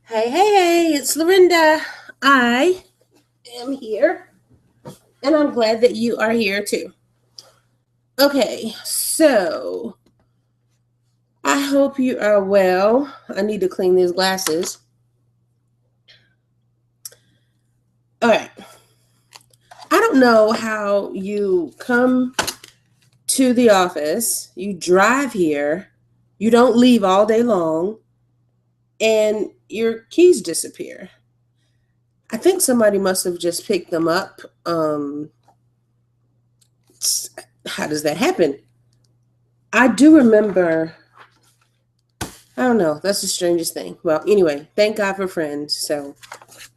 Hey, hey, hey, it's Lorinda. I am here, and I'm glad that you are here too. Okay, so I hope you are well. I need to clean these glasses. All right, I don't know how you come to the office, you drive here, you don't leave all day long, and your keys disappear. I think somebody must have just picked them up. How does that happen? I do remember. I don't know. That's the strangest thing. Well, anyway, thank God for friends. So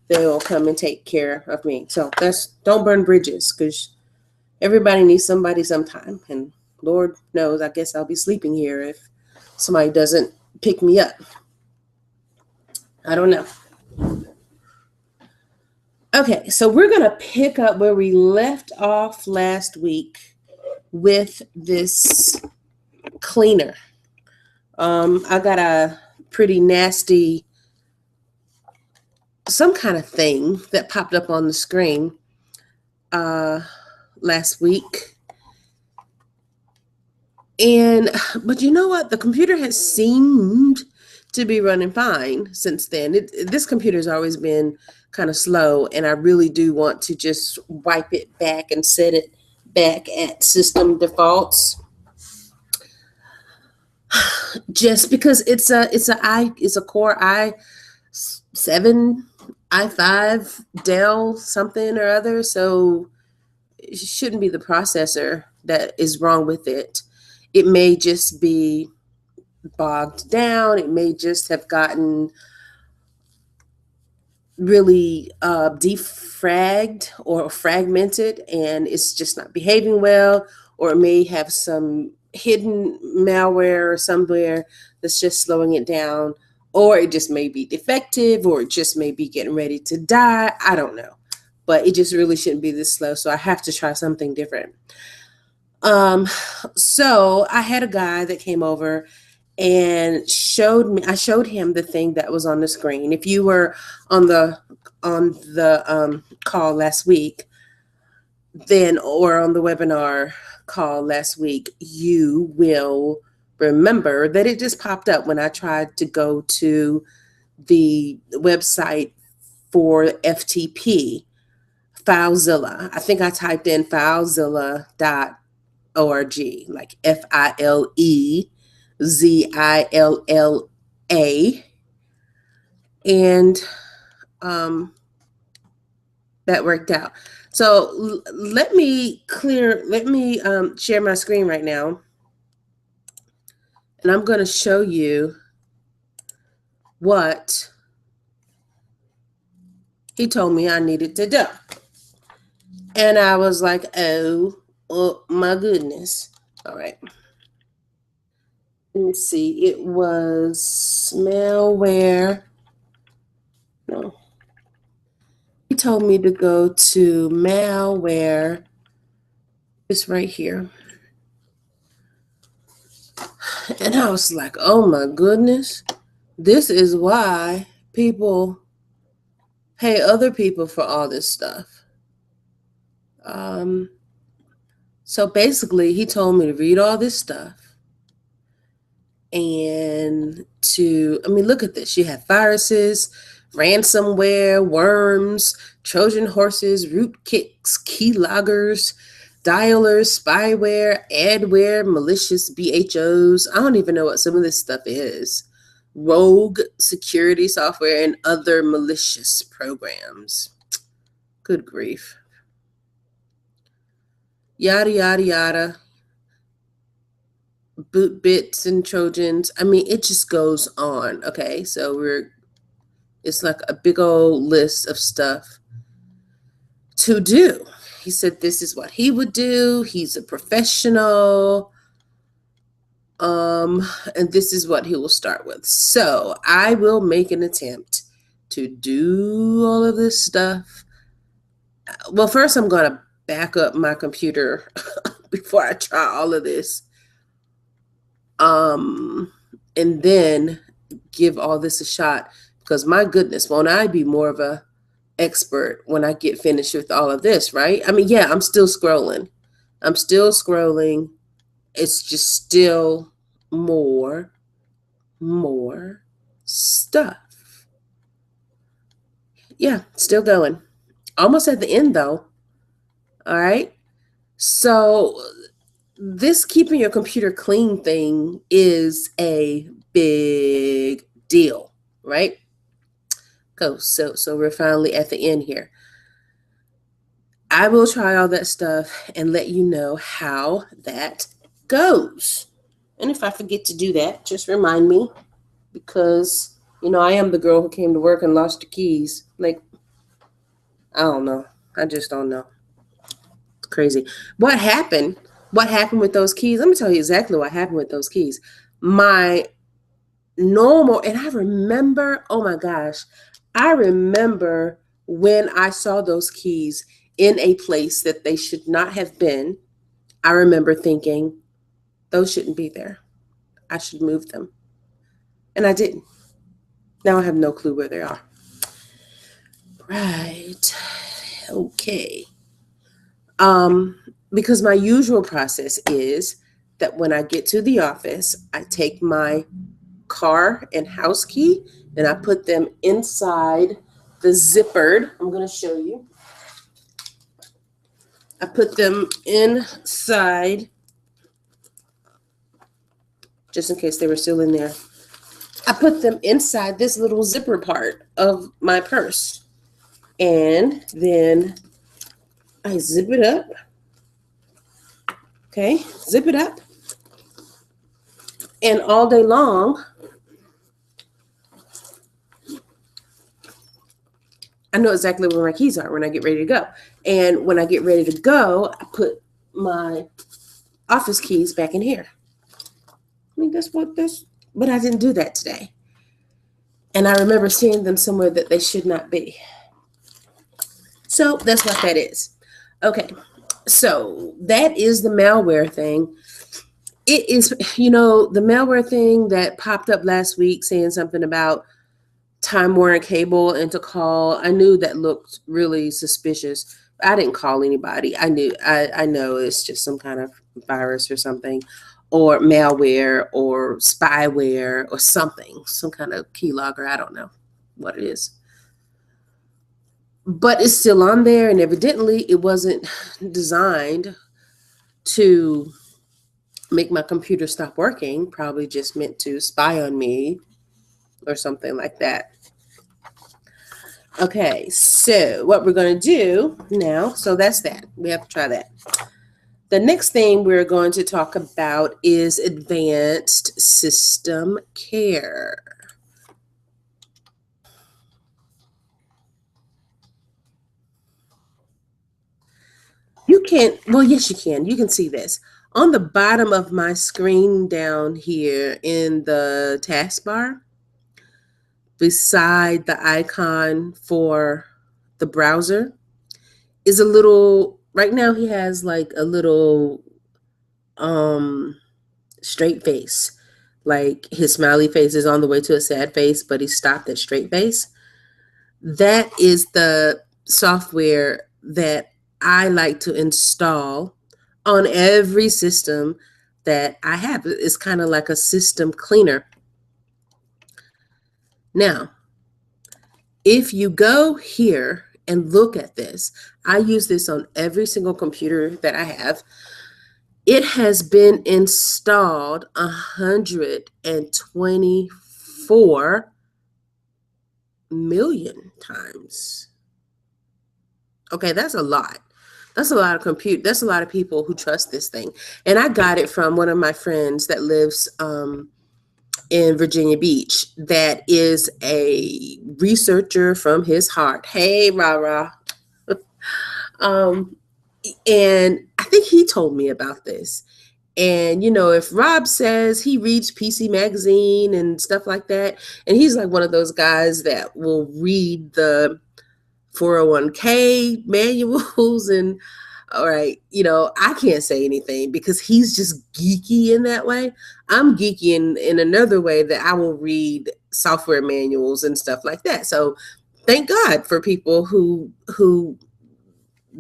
they'll come and take care of me. So that's don't burn bridges because everybody needs somebody sometime. And Lord knows, I guess I'll be sleeping here if somebody doesn't pick me up. I don't know. Okay, so we're going to pick up where we left off last week with this cleaner. I got a pretty nasty some kind of thing that popped up on the screen last week. But you know what? The computer has seemed to be running fine since then. This computer's always been kind of slow, and I really do want to just wipe it back and set it back at system defaults. Just because it's a Core i7, i5, Dell something or other, so it shouldn't be the processor that is wrong with it. It may just be bogged down. It may just have gotten really defragged or fragmented and it's just not behaving well, or it may have some hidden malware somewhere that's just slowing it down, or it just may be defective, or it just may be getting ready to die. I don't know, but it just really shouldn't be this slow, so I have to try something different. So I had a guy that came over and I showed him the thing that was on the screen. If you were on the call last week, then, or on the webinar call last week, you will remember that it just popped up when I tried to go to the website for FTP, FileZilla. I think I typed in filezilla.org, like FILEZILLA, and that worked out. So let me share my screen right now, and I'm going to show you what he told me I needed to do. And I was like, oh my goodness. All right. Let me see. It was malware. No. He told me to go to malware. It's right here. And I was like, oh my goodness. This is why people pay other people for all this stuff. So basically, he told me to read all this stuff and look at this. You have viruses, ransomware, worms, Trojan horses, rootkits, keyloggers, dialers, spyware, adware, malicious BHOs. I don't even know what some of this stuff is. Rogue security software and other malicious programs. Good grief. Yada, yada, yada. Boot bits and Trojans. It just goes on. Okay, so it's like a big old list of stuff to do. He said this is what he would do. He's a professional. And this is what he will start with. So I will make an attempt to do all of this stuff. Well, first I'm going to back up my computer before I try all of this. And then give all this a shot, Because my goodness, won't I be more of a expert when I get finished with all of this, right? I mean, yeah, I'm still scrolling. I'm still scrolling. It's just still more stuff. Yeah, still going. Almost at the end though. All right. So this keeping your computer clean thing is a big deal, right? So we're finally at the end here. I will try all that stuff and let you know how that goes. And if I forget to do that, just remind me, because I am the girl who came to work and lost the keys. Like, I don't know. I just don't know. It's crazy. What happened? What happened with those keys? Let me tell you exactly what happened with those keys. My normal, and I remember, oh my gosh, I remember when I saw those keys in a place that they should not have been. I remember thinking, those shouldn't be there. I should move them. And I didn't. Now I have no clue where they are. Right. Okay. Because my usual process is that when I get to the office, I take my car and house key and I put them inside the zippered. I'm going to show you. I put them inside, just in case they were still in there. I put them inside this little zipper part of my purse. And then I zip it up. Okay, zip it up. And all day long, I know exactly where my keys are when I get ready to go. And when I get ready to go, I put my office keys back in here. I mean, but I didn't do that today. And I remember seeing them somewhere that they should not be. So that's what that is. Okay, so that is the malware thing. It is, the malware thing that popped up last week saying something about Time Warner Cable and to call. I knew that looked really suspicious. I didn't call anybody. I know it's just some kind of virus or something, or malware or spyware or something, some kind of keylogger. I don't know what it is. But it's still on there, and evidently it wasn't designed to make my computer stop working, probably just meant to spy on me or something like that. Okay, so what we're going to do now, so that's that. We have to try that. The next thing we're going to talk about is advanced system care. You can, well, yes, you can. You can see this. On the bottom of my screen down here in the taskbar, beside the icon for the browser, is a little, right now he has like a little straight face. Like his smiley face is on the way to a sad face, but he stopped at straight face. That is the software that I like to install on every system that I have. It's kind of like a system cleaner. Now, if you go here and look at this, I use this on every single computer that I have. It has been installed 124 million times. Okay, that's a lot. That's a lot of compute. That's a lot of people who trust this thing. And I got it from one of my friends that lives in Virginia Beach, that is a researcher from his heart. Hey, rah. And I think he told me about this. And, if Rob says he reads PC Magazine and stuff like that, and he's like one of those guys that will read the 401k manuals and All right, I can't say anything because he's just geeky in that way. I'm geeky in another way that I will read software manuals and stuff like that. So thank God for people who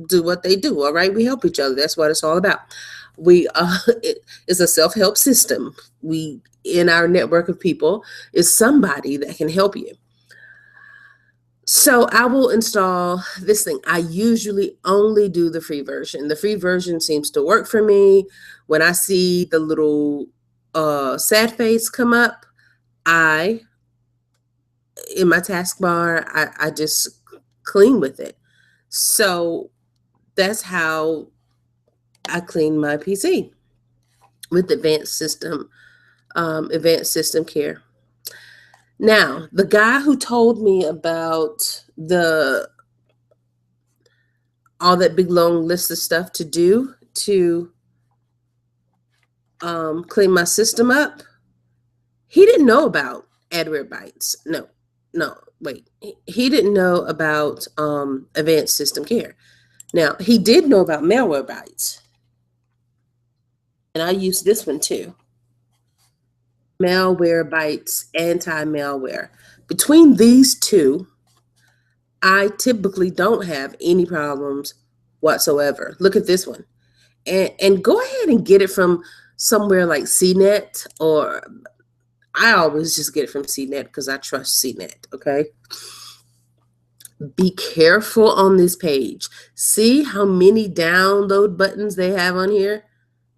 do what they do. All right, we help each other. That's what it's all about. We it's a self-help system. We in our network of people is somebody that can help you. So I will install this thing. I usually only do the free version. The free version seems to work for me. When I see the little sad face come up, in my taskbar, I just clean with it. So that's how I clean my PC with advanced system care. Now, the guy who told me about all that big long list of stuff to do to clean my system up, he didn't know about adware bytes. No, wait. He didn't know about advanced system care. Now, he did know about malware bytes. And I use this one too. Malware bytes, anti-malware. Between these two, I typically don't have any problems whatsoever. Look at this one. And go ahead and get it from somewhere like CNET, or I always just get it from CNET because I trust CNET, okay? Be careful on this page. See how many download buttons they have on here?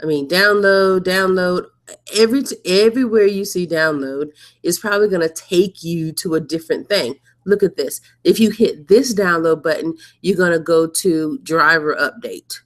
I mean, download. Everywhere you see download is probably going to take you to a different thing. Look at this. If you hit this download button, you're going to go to driver update.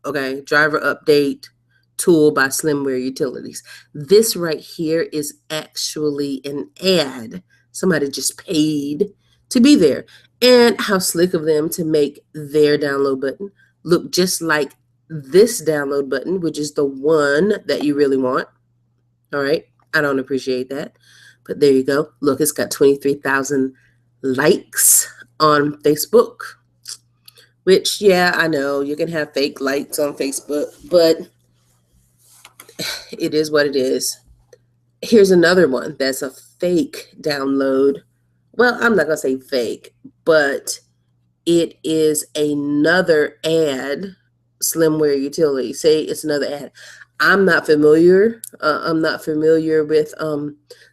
Okay, driver update tool by Slimware Utilities. This right here is actually an ad. Somebody just paid to be there. And how slick of them to make their download button look just like this download button, which is the one that you really want. All right, I don't appreciate that, but there you go. Look, it's got 23,000 likes on Facebook, which, yeah, I know you can have fake likes on Facebook, but it is what it is. Here's another one that's a fake download. Well, I'm not going to say fake, but it is another ad, Slimware Utility. Say it's another ad. I'm not familiar. I'm not familiar with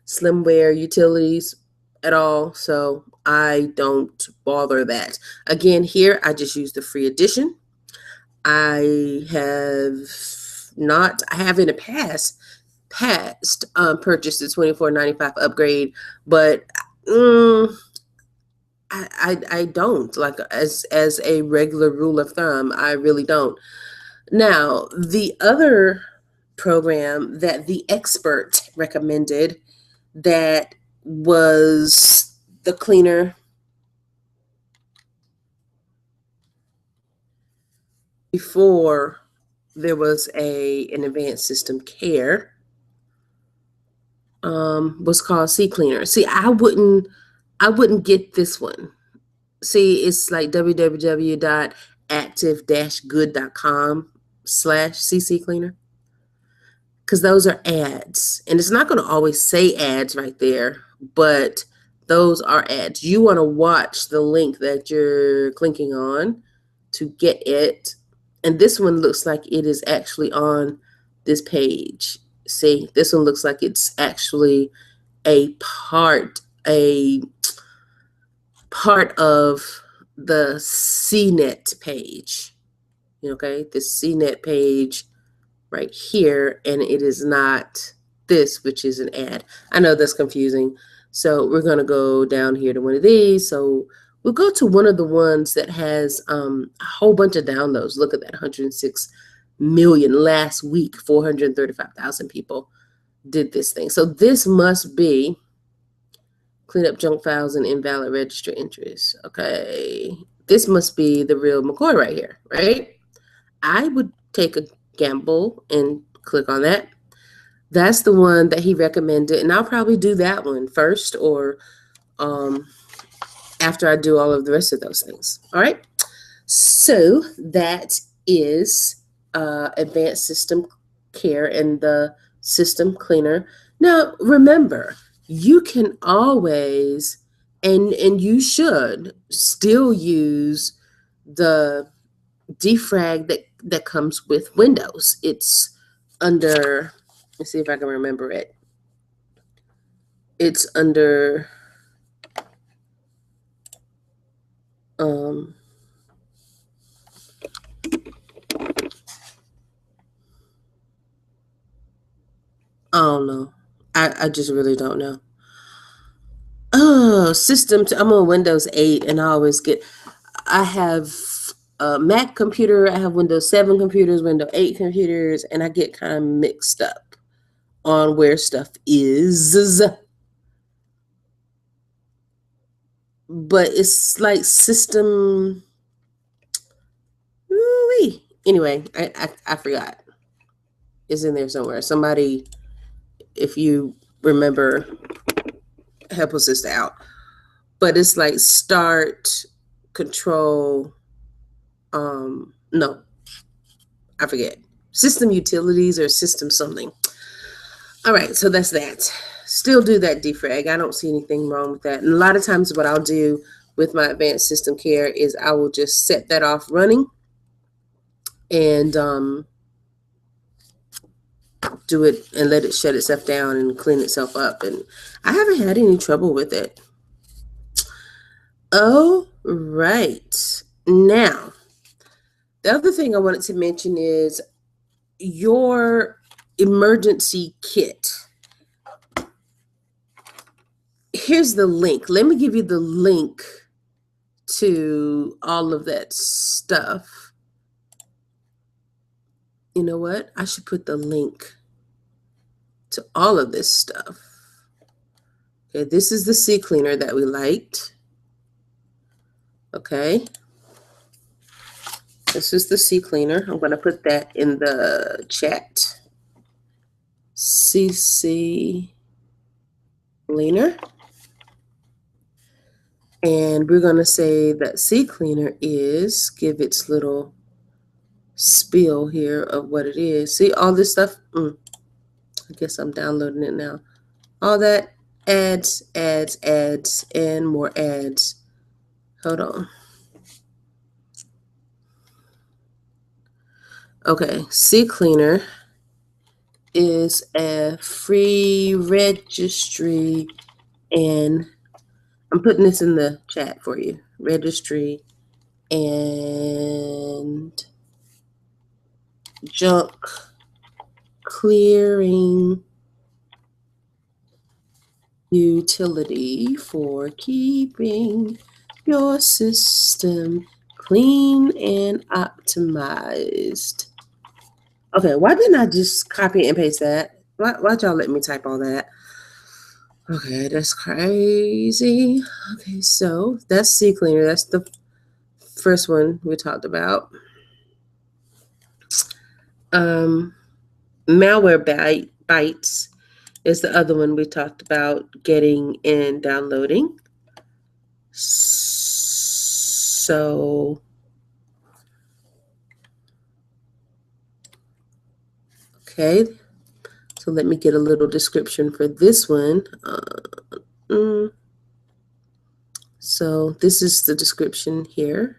Slimware Utilities at all, so I don't bother that. Again, here I just use the free edition. I have in the past purchased the $24.95 upgrade, but I don't, like, as a regular rule of thumb, I really don't. Now, the other program that the expert recommended that was the cleaner before there was an advanced system care was called CCleaner. See, I wouldn't get this one. See, it's like www.active-good.com/CCleaner, because those are ads, and it's not going to always say ads right there, but those are ads. You want to watch the link that you're clicking on to get it. And this one looks like it is actually on this page. See, this one looks like it's actually a part of the CNET page. Okay, this CNET page right here, and it is not this, which is an ad. I know that's confusing. So we're going to go down here to one of these. So we'll go to one of the ones that has a whole bunch of downloads. Look at that, 106 million last week. 435,000 people did this thing. So this must be clean up junk files and invalid register entries. Okay, this must be the real McCoy right here, right? I would take a gamble and click on that. That's the one that he recommended, and I'll probably do that one first, or after I do all of the rest of those things. All right, so that is Advanced System Care and the System Cleaner. Now, remember, you can always and you should still use the defrag that comes with Windows. It's under, let's see if I can remember it. It's under um I don't know. I just really don't know. Oh, I'm on Windows 8 and I have a Mac computer, I have Windows 7 computers, Windows 8 computers, and I get kind of mixed up on where stuff is. But it's like system. Ooh-wee. Anyway, I forgot. It's in there somewhere. Somebody, if you remember, help us this out. But it's like start, control, no, I forget. System utilities or system something. All right, so that's that. Still do that defrag. I don't see anything wrong with that. And a lot of times what I'll do with my advanced system care is I will just set that off running and do it and let it shut itself down and clean itself up. And I haven't had any trouble with it. Oh, right. Now, the other thing I wanted to mention is your emergency kit. Here's the link. Let me give you the link to all of that stuff. You know what? I should put the link to all of this stuff. Okay, this is the sea cleaner that we liked. Okay. This is the sea cleaner. I'm going to put that in the chat. CC cleaner. And we're going to say that sea cleaner is, give its little spiel here of what it is. See all this stuff? I guess I'm downloading it now. All that ads, and more ads. Hold on. Okay, Sea Cleaner is a free registry, and I'm putting this in the chat for you. Registry and junk clearing utility for keeping your system clean and optimized. Okay, why didn't I just copy and paste that? Why'd y'all let me type all that? Okay, that's crazy. Okay, so that's Sea Cleaner. That's the first one we talked about. Malware Bytes is the other one we talked about getting and downloading. So, okay. So let me get a little description for this one. So this is the description here.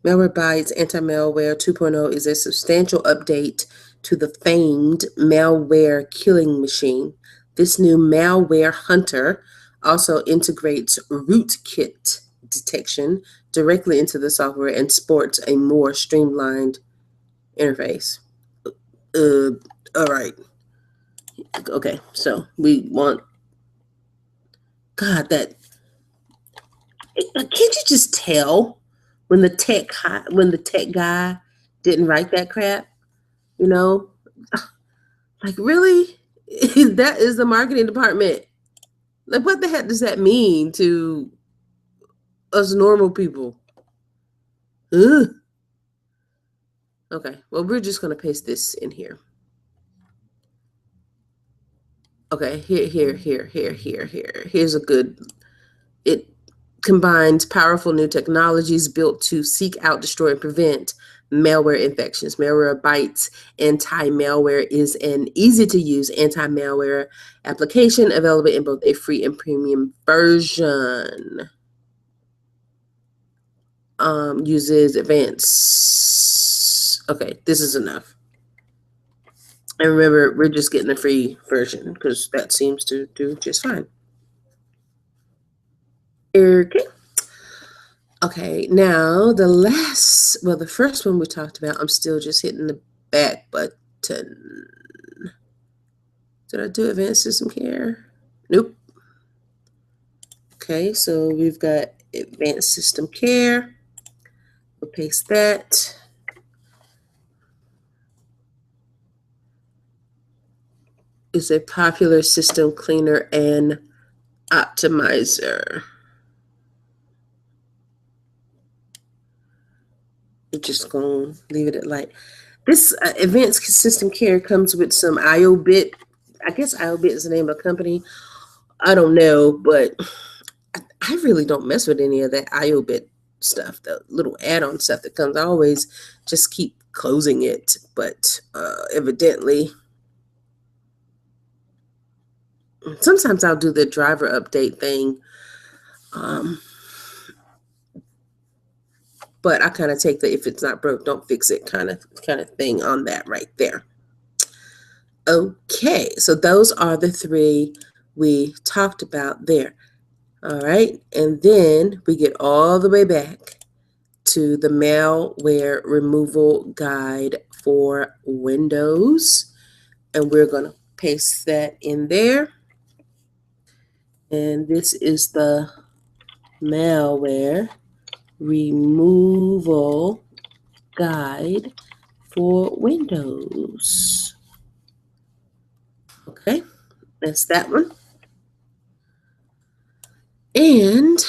Malwarebytes Anti-Malware 2.0 is a substantial update to the famed malware killing machine. This new malware hunter also integrates rootkit detection directly into the software and sports a more streamlined interface. All right. Okay, so we want, God, that, can't you just tell when the tech guy didn't write that crap? You know, like really, that is the marketing department. Like, what the heck does that mean to us normal people? Ugh. Okay, well, we're just gonna paste this in here. Okay, here. Here's a good, combines powerful new technologies built to seek out, destroy, and prevent malware infections. Malwarebytes Anti-Malware is an easy-to-use anti-malware application available in both a free and premium version. Uses advanced. Okay, this is enough. And remember, we're just getting the free version because that seems to do just fine. Okay. Okay, now the first one we talked about, I'm still just hitting the back button. Did I do advanced system care? Nope. Okay, so we've got advanced system care. We'll paste that. It's a popular system cleaner and optimizer. I'm just going to leave it at light. This advanced system care comes with some IOBit. I guess IOBit is the name of the company. I don't know, but I really don't mess with any of that IOBit stuff, the little add-on stuff that comes. I always just keep closing it, but evidently, sometimes I'll do the driver update thing, but I kind of take the if it's not broke, don't fix it kind of thing on that right there. Okay, so those are the three we talked about there. All right, and then we get all the way back to the malware removal guide for Windows, and we're going to paste that in there. And this is the malware removal guide for Windows. Okay, that's that one. And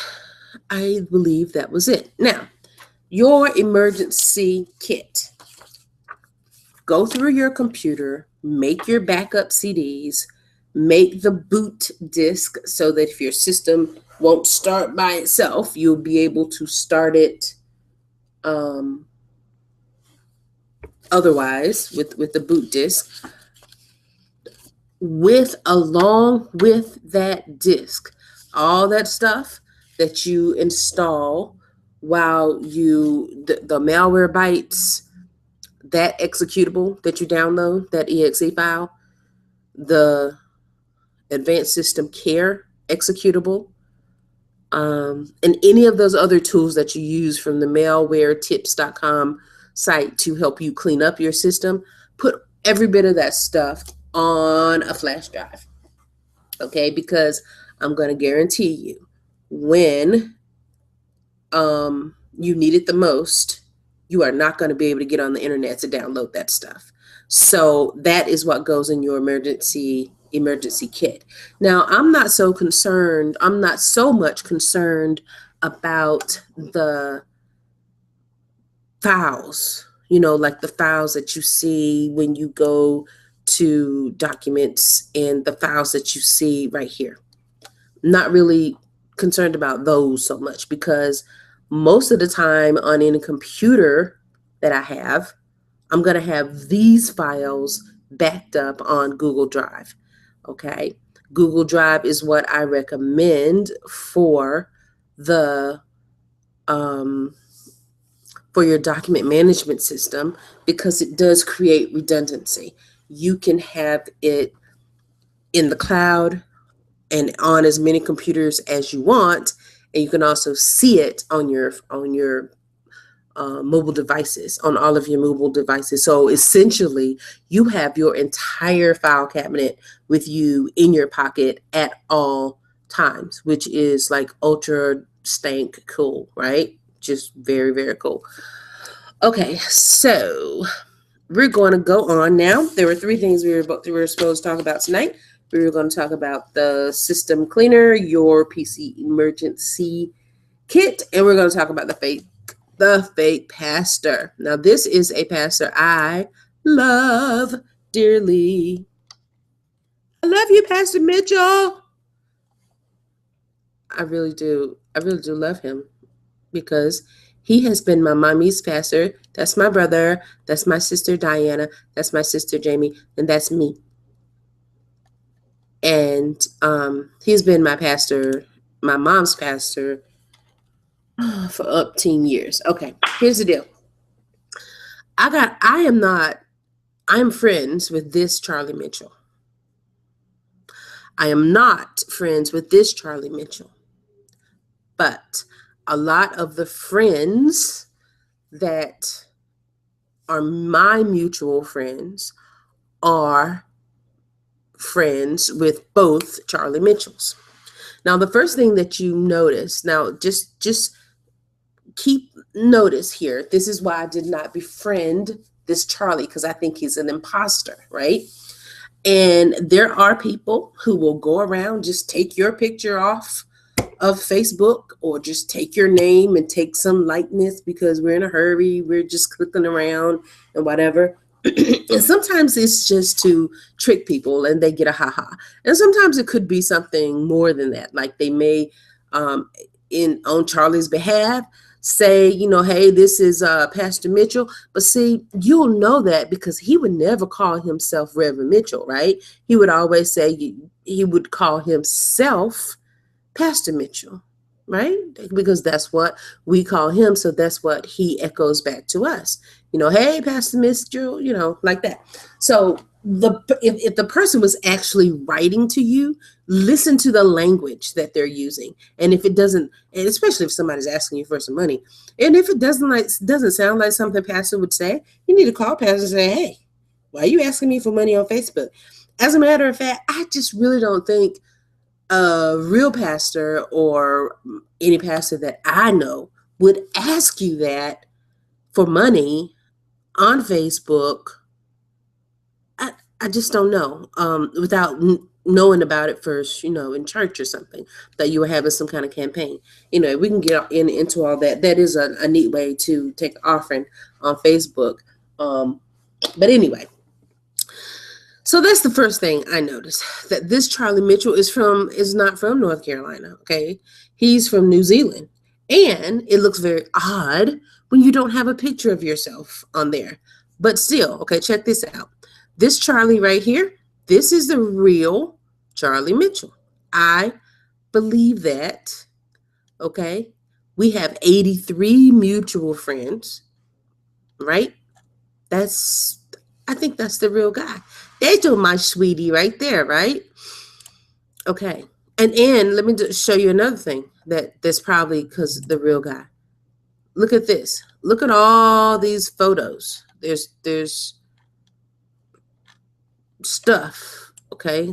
I believe that was it. Now, your emergency kit. Go through your computer, make your backup CDs, make the boot disk so that if your system won't start by itself, you'll be able to start it otherwise with the boot disk. Along with that disk, all that stuff that you install while the Malwarebytes, that executable that you download, that exe file, the advanced system care executable, and any of those other tools that you use from the malwaretips.com site to help you clean up your system, put every bit of that stuff on a flash drive. Okay, because I'm going to guarantee you when you need it the most, you are not going to be able to get on the internet to download that stuff. So that is what goes in your emergency kit. Now, I'm not so much concerned about the files, like the files that you see when you go to documents and the files that you see right here. Not really concerned about those so much, because most of the time on any computer that I have, I'm going to have these files backed up on Google Drive. Okay. Google Drive is what I recommend for the for your document management system, because it does create redundancy. You can have it in the cloud and on as many computers as you want, and you can also see it on your mobile devices, on all of your mobile devices. So essentially, you have your entire file cabinet with you in your pocket at all times, which is like ultra stank cool, right? Just very, very cool. Okay, so we're going to go on now. There were three things we were supposed to talk about tonight. We were going to talk about the system cleaner, your PC emergency kit, and we're going to talk about the fake pastor. Now, this is a pastor I love dearly. I love you, Pastor Mitchell. I really do. I really do love him because he has been my mommy's pastor. That's my brother. That's my sister Diana. That's my sister Jamie, and that's me. And he's been my pastor, my mom's pastor, for up 10 years. Okay, here's the deal. I'm friends with this Charlie Mitchell. I am not friends with this Charlie Mitchell. But a lot of the friends that are my mutual friends are friends with both Charlie Mitchells. Now, the first thing that you notice, now just keep notice here. This is why I did not befriend this Charlie, because I think he's an imposter, right? And there are people who will go around, just take your picture off of Facebook, or just take your name and take some likeness because we're in a hurry. We're just clicking around and whatever. And sometimes it's just to trick people and they get a haha. And sometimes it could be something more than that. Like they may, on Charlie's behalf, say, hey, this is Pastor Mitchell. But see, you'll know that because he would never call himself Reverend Mitchell, right? He would always say he would call himself Pastor Mitchell, right? Because that's what we call him. So that's what he echoes back to us. Hey, Pastor Mitchell, like that. So if the person was actually writing to you, listen to the language that they're using. And if it doesn't, and especially if somebody's asking you for some money, and if it doesn't sound like something Pastor would say, you need to call Pastor and say, hey, why are you asking me for money on Facebook? As a matter of fact, I just really don't think a real pastor or any pastor that I know would ask you that for money on Facebook. I just don't know, without knowing about it first, in church or something, that you were having some kind of campaign. We can get into all that. That is a neat way to take an offering on Facebook. But anyway, so that's the first thing I noticed, that this Charlie Mitchell is not from North Carolina, okay? He's from New Zealand. And it looks very odd when you don't have a picture of yourself on there. But still, okay, check this out. This Charlie right here, this is the real Charlie Mitchell. I believe that, okay? We have 83 mutual friends, right? I think that's the real guy. There's my sweetie right there, right? Okay. And let me just show you another thing that's probably because the real guy. Look at this. Look at all these photos. There's stuff, okay?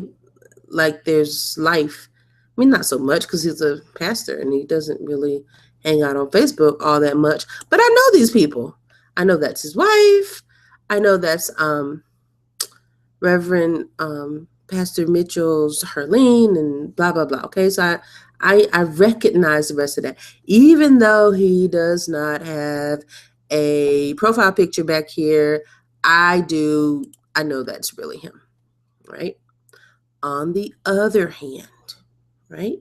Like there's life. I mean, not so much because he's a pastor and he doesn't really hang out on Facebook all that much. But I know these people. I know that's his wife. I know that's Reverend Pastor Mitchell's Herlene and blah, blah, blah. Okay, so I recognize the rest of that. Even though he does not have a profile picture back here, I know that's really him, right? On the other hand, right?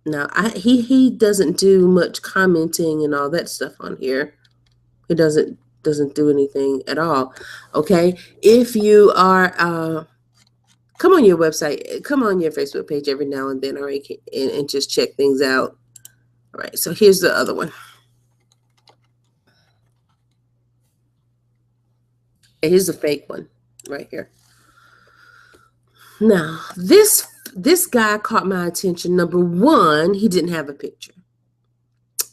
Now, he doesn't do much commenting and all that stuff on here. He doesn't do anything at all. Okay, if you are come on your website, come on your Facebook page every now and then, all right, and just check things out. All right, so here's the other one. Here's the fake one right here. Now, this guy caught my attention. Number one, he didn't have a picture,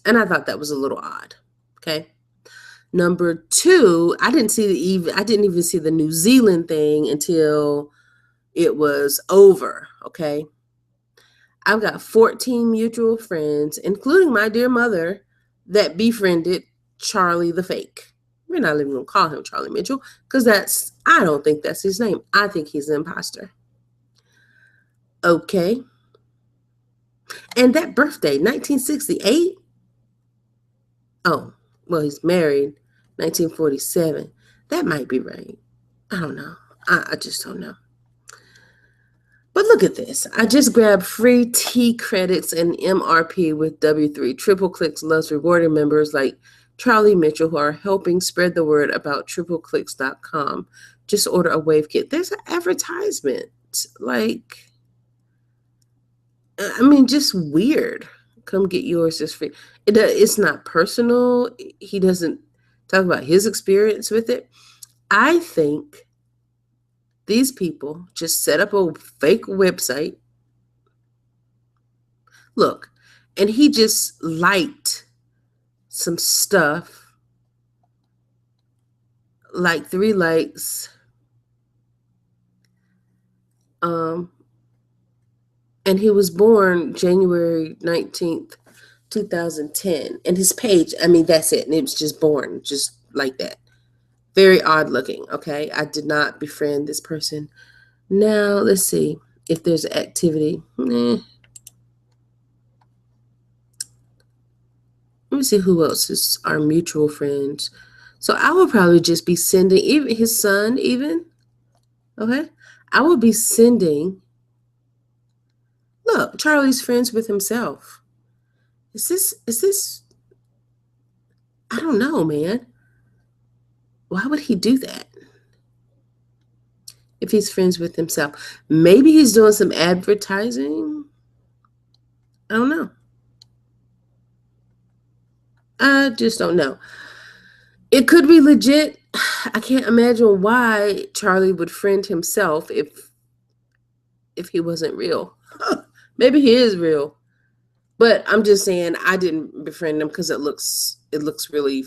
and I thought that was a little odd. Okay. Number two, I didn't even see the New Zealand thing until it was over. Okay. I've got 14 mutual friends, including my dear mother, that befriended Charlie the fake. We're not even going to call him Charlie Mitchell because I don't think that's his name. I think he's an imposter. Okay. And that birthday, 1968. Oh, well, he's married, 1947. That might be right. I don't know. I just don't know. But look at this. I just grabbed free T credits and MRP with W3. Triple Clicks loves rewarding members like Charlie Mitchell who are helping spread the word about tripleclicks.com. Just order a wave kit. There's an advertisement. Like, I mean, just weird. Come get yours just free. It's not personal. He doesn't talk about his experience with it. I think these people just set up a fake website. Look, and he just liked some stuff, like 3 likes. And he was born January 19th, 2010. And his page, I mean, that's it. And it was just born just like that. Very odd looking, okay? I did not befriend this person. Now, let's see if there's activity. Let me see who else is our mutual friends. So I will probably just be sending, even his son, even, okay? I will be sending, look, Charlie's friends with himself. Is this, I don't know, man. Why would he do that? If he's friends with himself. Maybe he's doing some advertising. I don't know. I just don't know. It could be legit. I can't imagine why Charlie would friend himself if he wasn't real. Maybe he is real. But I'm just saying I didn't befriend him because it looks really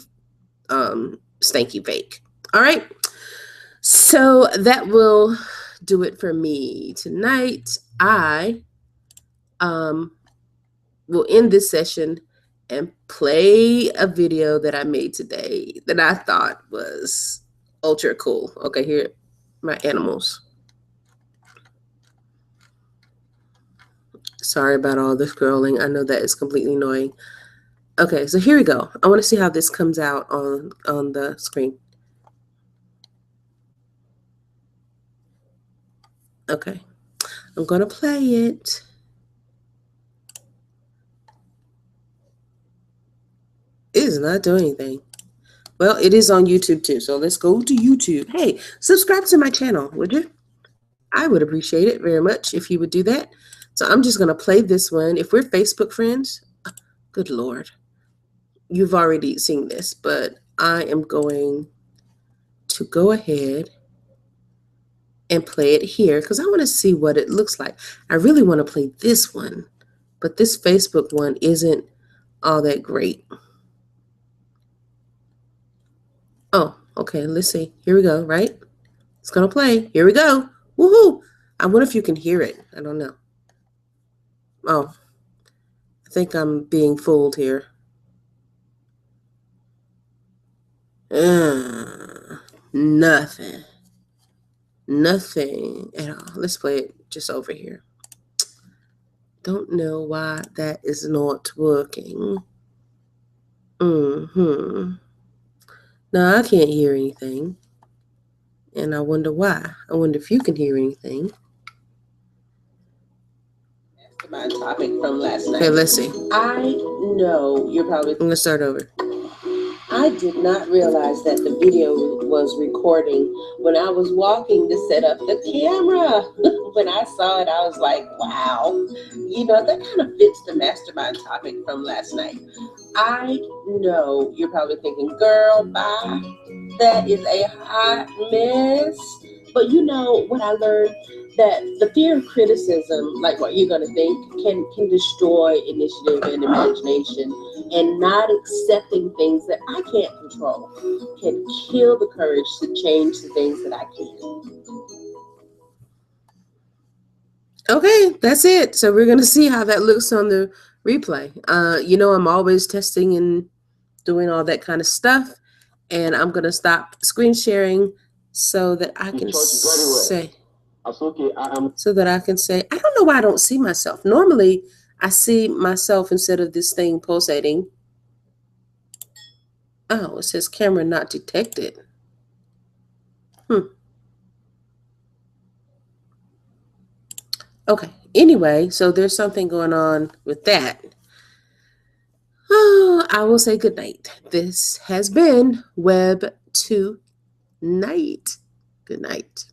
stanky fake. All right. So that will do it for me tonight. I will end this session and play a video that I made today that I thought was ultra cool. Okay, here, my animals. Sorry about all the scrolling. I know that is completely annoying. Okay, so here we go. I want to see how this comes out on the screen. Okay, I'm going to play it. It is not doing anything. Well, it is on YouTube too, so let's go to YouTube. Hey, subscribe to my channel, would you? I would appreciate it very much if you would do that. So I'm just going to play this one. If we're Facebook friends, good Lord, you've already seen this, but I am going to go ahead and play it here because I want to see what it looks like. I really want to play this one, but this Facebook one isn't all that great. Oh, okay, let's see. Here we go, right? It's going to play. Here we go. Woohoo! I wonder if you can hear it. I don't know. Oh, I think I'm being fooled here. Nothing. Nothing at all. Let's play it just over here. Don't know why that is not working. No, I can't hear anything. And I wonder why. I wonder if you can hear anything. My topic from last night. Okay, let's see. I know you're probably... I'm going to start over. I did not realize that the video was recording when I was walking to set up the camera. When I saw it, I was like, wow. You know, that kind of fits the mastermind topic from last night. I know you're probably thinking, girl, bye. That is a hot mess. But you know what I learned? That the fear of criticism, like what you're going to think, can destroy initiative and imagination. And not accepting things that I can't control can kill the courage to change the things that I can. Okay, that's it. So we're going to see how that looks on the replay. You know, I'm always testing and doing all that kind of stuff. And I'm going to stop screen sharing so that I can say... So that I can say, I don't know why I don't see myself. Normally, I see myself instead of this thing pulsating. Oh, it says camera not detected. Okay. Anyway, so there's something going on with that. Oh, I will say good night. This has been Web Tue Nite. Good night.